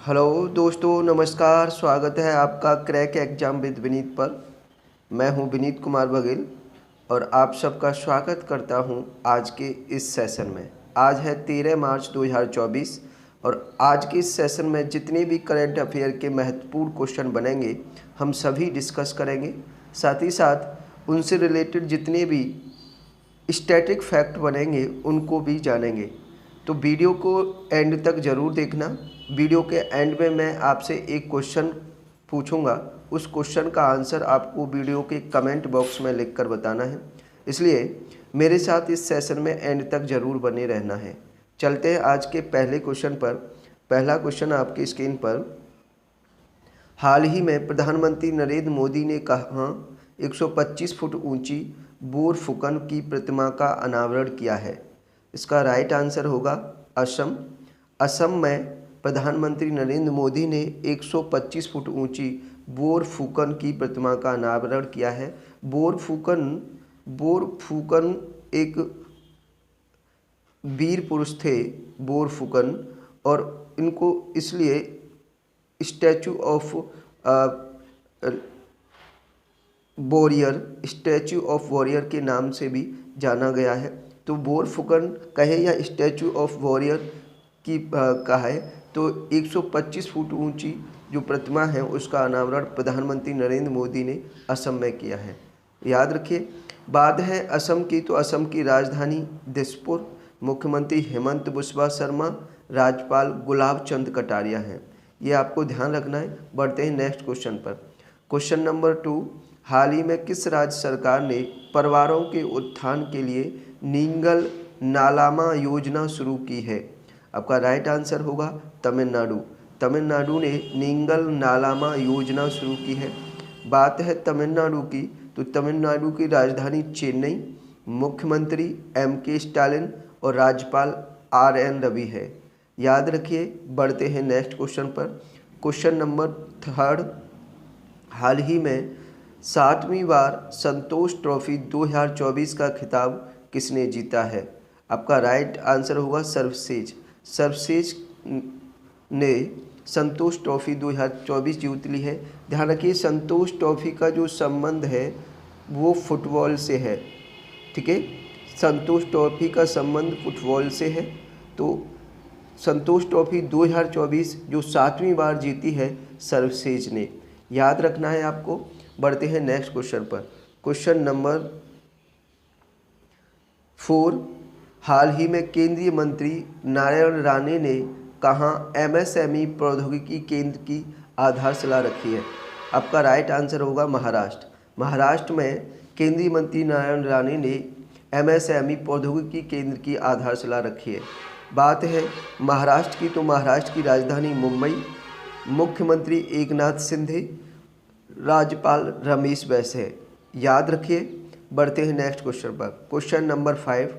Hello दोस्तों, नमस्कार। स्वागत है आपका क्रैक एग्जाम विद विनीत पर। मैं हूं विनीत कुमार बघेल और आप सबका स्वागत करता हूं आज के इस सेशन में। आज है 13 मार्च 2024 और आज के इस सेशन में जितने भी करंट अफेयर के महत्वपूर्ण क्वेश्चन बनेंगे हम सभी डिस्कस करेंगे। साथ ही साथ उनसे रिलेटेड जितने भी स्टैटिक फैक्ट बनेंगे उनको भी जानेंगे। तो वीडियो को एंड तक ज़रूर देखना। वीडियो के एंड में मैं आपसे एक क्वेश्चन पूछूंगा, उस क्वेश्चन का आंसर आपको वीडियो के कमेंट बॉक्स में लिखकर बताना है। इसलिए मेरे साथ इस सेशन में एंड तक ज़रूर बने रहना है। चलते हैं आज के पहले क्वेश्चन पर। पहला क्वेश्चन आपकी स्क्रीन पर। हाल ही में प्रधानमंत्री नरेंद्र मोदी ने कहा 125 फुट ऊंची बोरफुकन की प्रतिमा का अनावरण किया है। इसका राइट आंसर होगा असम। असम में प्रधानमंत्री नरेंद्र मोदी ने 125 फुट ऊंची बोरफुकन की प्रतिमा का अनावरण किया है। बोरफुकन एक वीर पुरुष थे बोरफुकन, और इनको इसलिए स्टैचू ऑफ वॉरियर के नाम से भी जाना गया है। तो बोरफुकन कहे या स्टैचू ऑफ वॉरियर की कहा है, तो 125 फुट ऊंची जो प्रतिमा है उसका अनावरण प्रधानमंत्री नरेंद्र मोदी ने असम में किया है। याद रखिए। बात है असम की, तो असम की राजधानी दिसपुर, मुख्यमंत्री हेमंत बिस्वा शर्मा, राज्यपाल गुलाब चंद कटारिया हैं। ये आपको ध्यान रखना है। बढ़ते हैं नेक्स्ट क्वेश्चन पर। Question number 2। हाल ही में किस राज्य सरकार ने परिवारों के उत्थान के लिए नींगल नालामा योजना शुरू की है? आपका राइट आंसर होगा तमिलनाडु। तमिलनाडु ने नींगल नालामा योजना शुरू की है। बात है तमिलनाडु की, तो तमिलनाडु की राजधानी चेन्नई, मुख्यमंत्री के स्टालिन और राज्यपाल एन रवि है। याद रखिए। बढ़ते हैं नेक्स्ट क्वेश्चन पर। Question number 3। हाल ही में 7वीं बार संतोष ट्रॉफी 2024 का खिताब किसने जीता है? आपका राइट आंसर होगा सर्वसेज। सर्वसेज ने संतोष ट्रॉफी 2024 जीत ली है। ध्यान रखिए, संतोष ट्रॉफी का जो संबंध है वो फुटबॉल से है। ठीक है, संतोष ट्रॉफी का संबंध फुटबॉल से है। तो संतोष ट्रॉफी 2024 जो 7वीं बार जीती है सर्वसेज ने। याद रखना है आपको। बढ़ते हैं नेक्स्ट क्वेश्चन पर। Question number 4। हाल ही में केंद्रीय मंत्री नारायण राणे ने कहाँ एमएसएमई प्रौद्योगिकी केंद्र की आधारशिला रखी है? आपका राइट आंसर होगा महाराष्ट्र। महाराष्ट्र में केंद्रीय मंत्री नारायण राणे ने एमएसएमई प्रौद्योगिकी केंद्र की आधारशिला रखी है। बात है महाराष्ट्र की, तो महाराष्ट्र की राजधानी मुंबई, मुख्यमंत्री एकनाथ शिंदे, राज्यपाल रमेश बैस है। याद रखिए। बढ़ते हैं नेक्स्ट क्वेश्चन पर। Question number 5।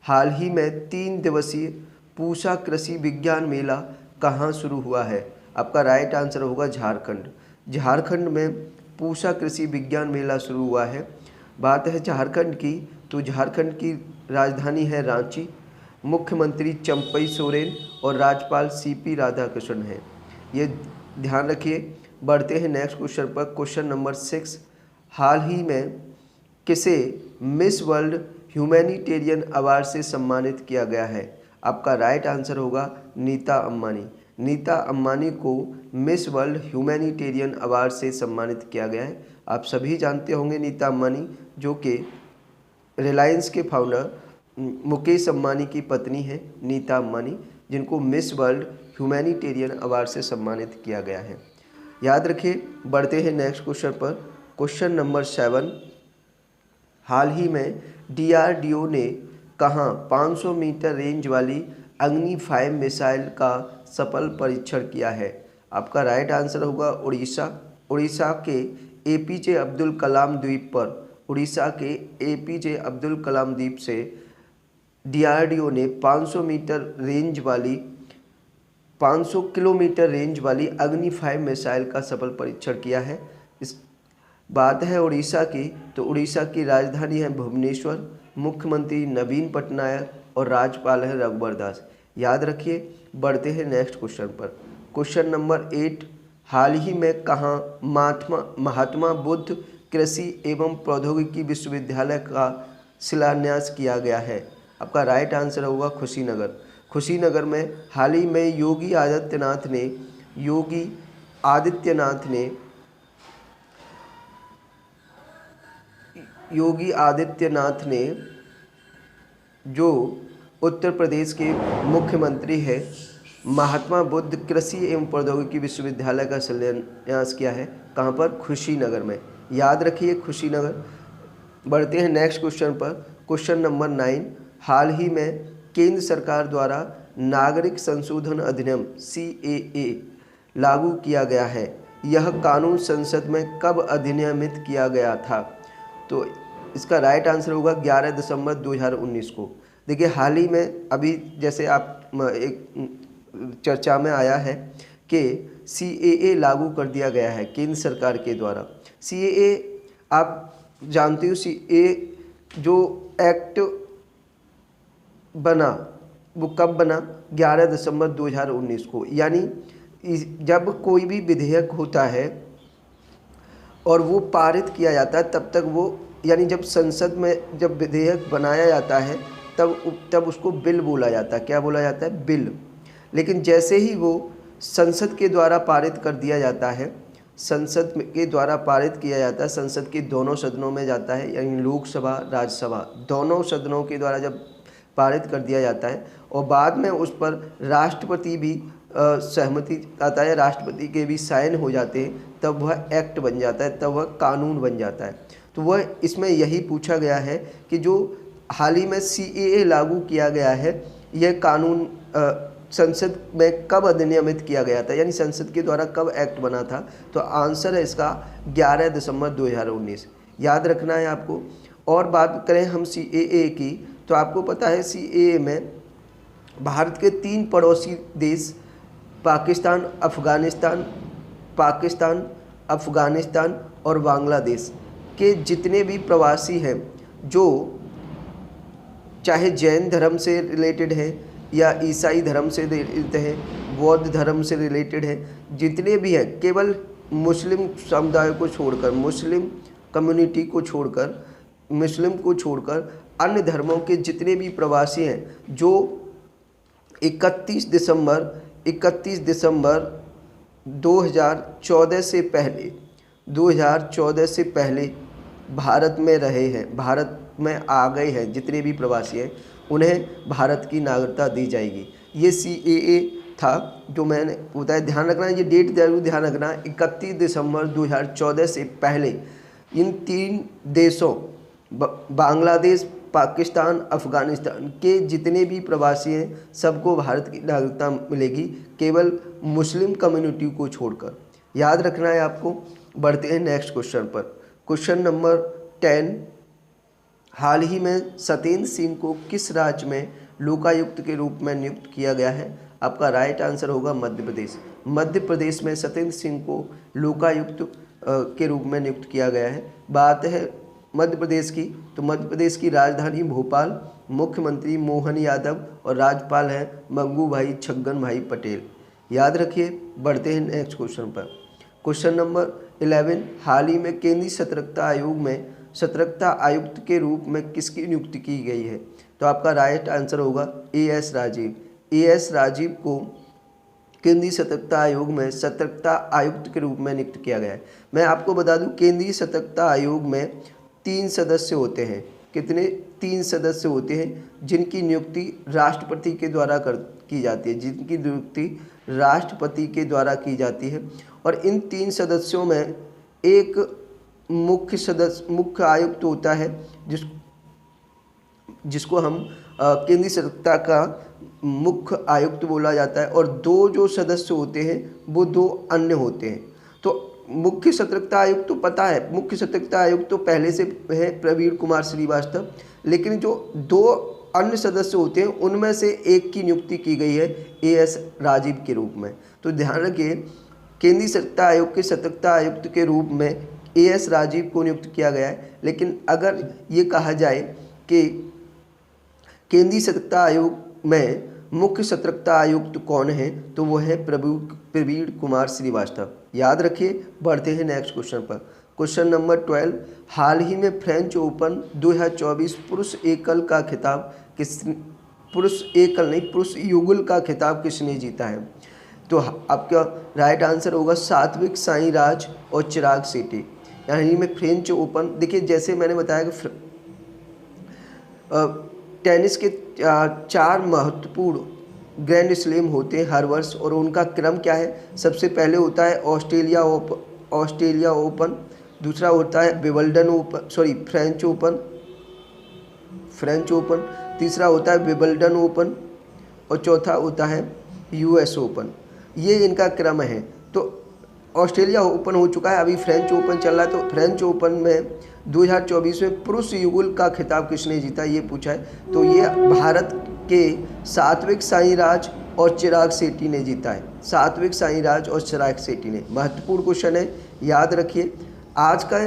हाल ही में 3 दिवसीय पूसा कृषि विज्ञान मेला कहाँ शुरू हुआ है? आपका राइट आंसर होगा झारखंड। झारखंड में पूसा कृषि विज्ञान मेला शुरू हुआ है। बात है झारखंड की, तो झारखंड की राजधानी है रांची, मुख्यमंत्री चंपई सोरेन और राज्यपाल सीपी राधाकृष्णन है। ये ध्यान रखिए। बढ़ते हैं नेक्स्ट क्वेश्चन पर। Question number 6। हाल ही में किसे मिस वर्ल्ड ह्यूमैनिटेरियन अवार्ड से सम्मानित किया गया है? आपका राइट आंसर होगा नीता अंबानी। नीता अंबानी को मिस वर्ल्ड ह्यूमैनिटेरियन अवार्ड से सम्मानित किया गया है। आप सभी जानते होंगे नीता अंबानी, जो कि रिलायंस के फाउंडर मुकेश अंबानी की पत्नी है नीता अंबानी, जिनको मिस वर्ल्ड ह्यूमैनिटेरियन अवार्ड से सम्मानित किया गया है। याद रखिए। बढ़ते हैं नेक्स्ट क्वेश्चन पर। Question number 7। हाल ही में डीआरडीओ ने कहाँ 500 मीटर रेंज वाली अग्नि 5 मिसाइल का सफल परीक्षण किया है? आपका राइट आंसर होगा उड़ीसा। उड़ीसा के एपीजे अब्दुल कलाम द्वीप पर, उड़ीसा के एपीजे अब्दुल कलाम द्वीप से डीआरडीओ ने 500 किलोमीटर रेंज वाली अग्नि 5 मिसाइल का सफल परीक्षण किया है। इस बात है उड़ीसा की, तो उड़ीसा की राजधानी है भुवनेश्वर, मुख्यमंत्री नवीन पटनायक और राज्यपाल है रघुवर दास। याद रखिए। बढ़ते हैं नेक्स्ट क्वेश्चन पर। क्वेश्चन नंबर 8, हाल ही में कहाँ महात्मा बुद्ध कृषि एवं प्रौद्योगिकी विश्वविद्यालय का शिलान्यास किया गया है? आपका राइट आंसर होगा कुशीनगर। कुशीनगर में हाल ही में योगी आदित्यनाथ ने जो उत्तर प्रदेश के मुख्यमंत्री है, महात्मा बुद्ध कृषि एवं प्रौद्योगिकी विश्वविद्यालय का शिलान्यास किया है। कहाँ पर? कुशीनगर में। याद रखिए कुशीनगर। बढ़ते हैं नेक्स्ट क्वेश्चन पर। क्वेश्चन नंबर 9, हाल ही में केंद्र सरकार द्वारा नागरिक संशोधन अधिनियम CAA लागू किया गया है। यह कानून संसद में कब अधिनियमित किया गया था? तो इसका राइट आंसर होगा 11 दिसंबर 2019 को। देखिए हाल ही में अभी जैसे आप एक चर्चा में आया है कि CAA लागू कर दिया गया है केंद्र सरकार के द्वारा। CAA आप जानते हो, CAA जो एक्ट बना वो कब बना? 11 दिसंबर 2019 को। यानी जब कोई भी विधेयक होता है और वो पारित किया जाता है तब तक वो, यानी जब संसद में जब विधेयक बनाया जाता है तब उसको बिल बोला जाता है। क्या बोला जाता है? बिल। लेकिन जैसे ही वो संसद के द्वारा पारित कर दिया जाता है, संसद के द्वारा पारित किया जाता है, संसद के दोनों सदनों में जाता है, यानी लोकसभा राज्यसभा दोनों सदनों के द्वारा जब पारित कर दिया जाता है और बाद में उस पर राष्ट्रपति भी सहमति आता है, राष्ट्रपति के भी साइन हो जाते हैं, तब वह एक्ट बन जाता है, तब वह कानून बन जाता है। तो वह इसमें यही पूछा गया है कि जो हाल ही में CAA लागू किया गया है, यह कानून संसद में कब अधिनियमित किया गया था, यानी संसद के द्वारा कब एक्ट बना था? तो आंसर है इसका 11 दिसंबर 2019। याद रखना है आपको। और बात करें हम CAA की, तो आपको पता है CAA में भारत के 3 पड़ोसी देश पाकिस्तान, अफ़गानिस्तान और बांग्लादेश के जितने भी प्रवासी हैं, जो चाहे जैन धर्म से रिलेटेड है या ईसाई धर्म से रिलेटेड है, बौद्ध धर्म से रिलेटेड है, जितने भी हैं, केवल मुस्लिम समुदाय को छोड़कर, मुस्लिम कम्युनिटी को छोड़कर, मुस्लिम को छोड़कर अन्य धर्मों के जितने भी प्रवासी हैं, जो 31 दिसंबर 2014 से पहले भारत में रहे हैं, भारत में आ गए हैं, जितने भी प्रवासी हैं उन्हें भारत की नागरिकता दी जाएगी। ये CAA था जो मैंने बताया। ध्यान रखना, ये डेट जरूर ध्यान रखना, 31 दिसंबर 2014 से पहले इन 3 देशों बांग्लादेश, पाकिस्तान, अफ़गानिस्तान के जितने भी प्रवासी हैं सबको भारत की नागरिकता मिलेगी, केवल मुस्लिम कम्युनिटी को छोड़कर। याद रखना है आपको। बढ़ते हैं नेक्स्ट क्वेश्चन पर। क्वेश्चन नंबर 10, हाल ही में सत्येंद्र सिंह को किस राज्य में लोकायुक्त के रूप में नियुक्त किया गया है? आपका राइट आंसर होगा मध्य प्रदेश। मध्य प्रदेश में सत्येंद्र सिंह को लोकायुक्त के रूप में नियुक्त किया गया है। बात है मध्य प्रदेश की, तो मध्य प्रदेश की राजधानी भोपाल, मुख्यमंत्री मोहन यादव और राज्यपाल हैं मंगू भाई छगन भाई पटेल। याद रखिए। बढ़ते हैं नेक्स्ट क्वेश्चन पर। क्वेश्चन नंबर 11, हाल ही में केंद्रीय सतर्कता आयोग में सतर्कता आयुक्त के रूप में किसकी नियुक्ति की गई है? तो आपका राइट आंसर होगा AS राजीव। AS राजीव को केंद्रीय सतर्कता आयोग में सतर्कता आयुक्त के रूप में नियुक्त किया गया है। मैं आपको बता दूं, केंद्रीय सतर्कता आयोग में 3 सदस्य होते हैं। कितने? 3 सदस्य होते हैं जिनकी नियुक्ति राष्ट्रपति के द्वारा की जाती है, जिनकी नियुक्ति राष्ट्रपति के द्वारा की जाती है। और इन 3 सदस्यों में एक मुख्य आयुक्त होता है जिसको हम केंद्रीय सतर्कता का मुख्य आयुक्त बोला जाता है, और 2 जो सदस्य होते हैं वो 2 अन्य होते हैं। तो मुख्य सतर्कता आयुक्त तो पता है, मुख्य सतर्कता आयुक्त तो पहले से है प्रवीण कुमार श्रीवास्तव, लेकिन जो 2 अन्य सदस्य होते हैं उनमें से एक की नियुक्ति की गई है AS राजीव के रूप में। तो ध्यान रखिए, केंद्रीय सतर्कता आयोग के सतर्कता आयुक्त के रूप में AS राजीव को नियुक्त किया गया है। लेकिन अगर ये कहा जाए कि केंद्रीय सतर्कता आयोग में मुख्य सतर्कता आयुक्त कौन है? तो वो है प्रवीण कुमार श्रीवास्तव। याद रखिए। बढ़ते हैं नेक्स्ट क्वेश्चन पर। क्वेश्चन नंबर 12, हाल ही में फ्रेंच ओपन 2024 पुरुष एकल का खिताब पुरुष युगल का खिताब किसने जीता है? तो आपका राइट आंसर होगा सात्विक साईराज और चिराग शेट्टी। यानी में फ्रेंच ओपन, देखिए जैसे मैंने बताया कि टेनिस के 4 महत्वपूर्ण ग्रैंड स्लैम होते हैं हर वर्ष, और उनका क्रम क्या है? सबसे पहले होता है ऑस्ट्रेलिया ओपन, दूसरा होता है फ्रेंच ओपन, तीसरा होता है विंबलडन ओपन, और चौथा होता है यूएस ओपन। ये इनका क्रम है। तो ऑस्ट्रेलिया ओपन हो चुका है, अभी फ्रेंच ओपन चल रहा है। तो फ्रेंच ओपन में 2024 में पुरुष युगल का खिताब किसने जीता, ये पूछा है। तो ये भारत के सात्विक साईराज और चिराग शेट्टी ने जीता है। सात्विक साईराज और चिराग शेट्टी ने। महत्वपूर्ण क्वेश्चन है, याद रखिए। आज का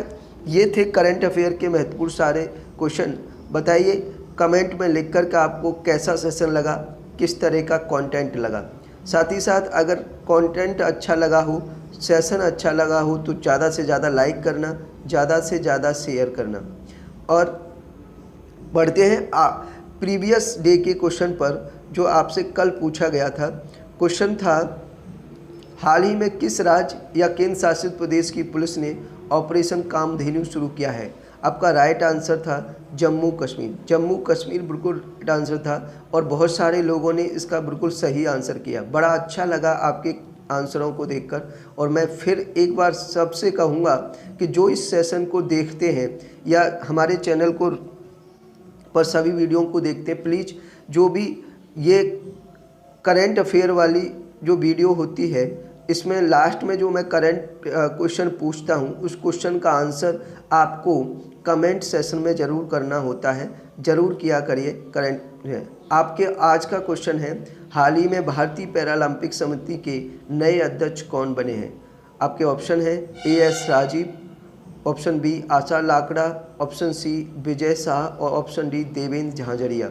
ये थे करंट अफेयर के महत्वपूर्ण सारे क्वेश्चन। बताइए कमेंट में लिख कर के आपको कैसा सेशन लगा, किस तरह का कंटेंट लगा। साथ ही साथ अगर कंटेंट अच्छा लगा हो, सेशन अच्छा लगा हो, तो ज़्यादा से ज़्यादा लाइक करना, ज़्यादा से ज़्यादा शेयर करना। और बढ़ते हैं प्रीवियस डे के क्वेश्चन पर, जो आपसे कल पूछा गया था। क्वेश्चन था, हाल ही में किस राज्य या केंद्र शासित प्रदेश की पुलिस ने ऑपरेशन कामधेनु शुरू किया है? आपका राइट आंसर था जम्मू कश्मीर। जम्मू कश्मीर बिल्कुल राइट आंसर था, और बहुत सारे लोगों ने इसका बिल्कुल सही आंसर किया। बड़ा अच्छा लगा आपके आंसरों को देखकर। और मैं फिर एक बार सबसे कहूँगा कि जो इस सेशन को देखते हैं या हमारे चैनल को पर सभी वीडियो को देखते हैं, प्लीज़ जो भी ये करंट अफेयर वाली जो वीडियो होती है, इसमें लास्ट में जो मैं करंट क्वेश्चन पूछता हूँ, उस क्वेश्चन का आंसर आपको कमेंट सेशन में ज़रूर करना होता है। ज़रूर किया करिए। करंट है आपके आज का क्वेश्चन है, हाल ही में भारतीय पैरालंपिक समिति के नए अध्यक्ष कौन बने हैं? आपके ऑप्शन है AS राजीव, ऑप्शन बी आशा लाकड़ा, ऑप्शन सी विजय शाह, और ऑप्शन डी देवेंद्र झांझरिया।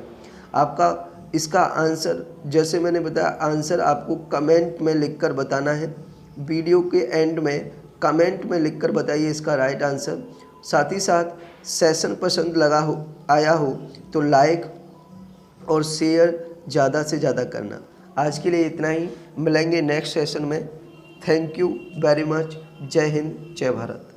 आपका इसका आंसर, जैसे मैंने बताया, आंसर आपको कमेंट में लिखकर बताना है। वीडियो के एंड में कमेंट में लिखकर बताइए इसका राइट आंसर। साथ ही साथ सेशन पसंद आया हो तो लाइक और शेयर ज़्यादा से ज़्यादा करना। आज के लिए इतना ही, मिलेंगे नेक्स्ट सेशन में। Thank you very much. जय हिंद, जय भारत।